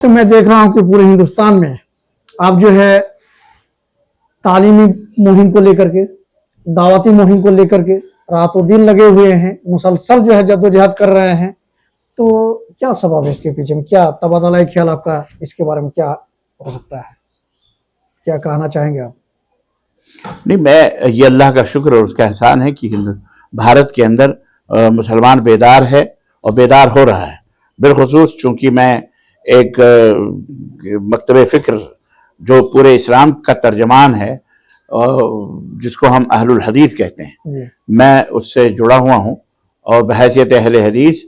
میں دیکھ رہا ہوں کہ پورے ہندوستان میں آپ جو ہے تعلیمی مہم کو لے کر کے، دعوتی مہم کو لے کر کے رات و دن لگے ہوئے ہیں، مسلسل جو ہے جدوجہد کر رہے ہیں. تو کیا سبب ہے اس کے پیچھے میں؟ کیا تبادلہ خیال آپ کا اس کے بارے میں کیا ہو سکتا ہے؟ کیا کہنا چاہیں گے آپ؟ نہیں، یہ اللہ کا شکر اور اس کا احسان ہے کہ بھارت کے اندر مسلمان بیدار ہے اور بیدار ہو رہا ہے. بالخصوص چونکہ میں ایک مکتب فکر جو پورے اسلام کا ترجمان ہے، جس کو ہم اہل الحدیث کہتے ہیں، میں اس سے جڑا ہوا ہوں. اور بحیثیت اہل حدیث،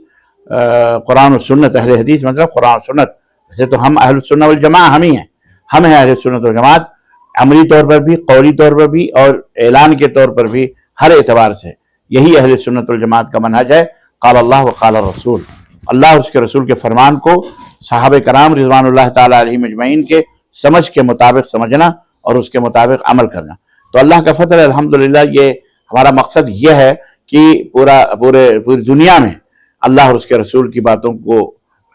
قرآن و سنت، اہل حدیث مطلب قرآن و سنت. ویسے تو ہم اہل السنت والجماعہ ہم ہی ہیں، ہم ہیں اہل السنت والجماعت، عملی طور پر بھی، قولی طور پر بھی، اور اعلان کے طور پر بھی. ہر اعتبار سے یہی اہل سنت والجماعت کا منہج ہے. قال اللہ و قال الرسول، اللہ اور اس کے رسول کے فرمان کو صحابہ کرام رضوان اللہ تعالیٰ علیہم اجمعین کے سمجھ کے مطابق سمجھنا اور اس کے مطابق عمل کرنا. تو اللہ کا فضل ہے الحمدللہ. یہ ہمارا مقصد یہ ہے کہ پوری دنیا میں اللہ اور اس کے رسول کی باتوں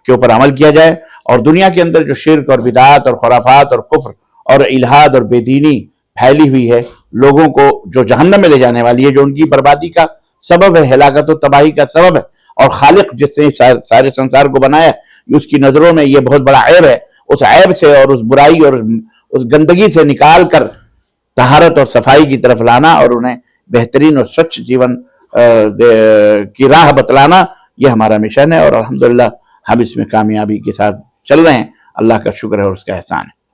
کے اوپر عمل کیا جائے، اور دنیا کے اندر جو شرک اور بدعات اور خرافات اور کفر اور الہاد اور بے دینی پھیلی ہوئی ہے، لوگوں کو جو جہنم میں لے جانے والی ہے، جو ان کی بربادی کا سبب ہے، ہلاکت و تباہی کا سبب ہے، اور خالق جس نے سارے سنسار کو بنایا اس کی نظروں میں یہ بہت بڑا عیب ہے. اس عیب سے اور اس برائی اور اس گندگی سے نکال کر طہارت اور صفائی کی طرف لانا اور انہیں بہترین اور سچ جیون کی راہ بتلانا، یہ ہمارا مشن ہے. اور الحمدللہ ہم اس میں کامیابی کے ساتھ چل رہے ہیں. اللہ کا شکر ہے اور اس کا احسان ہے.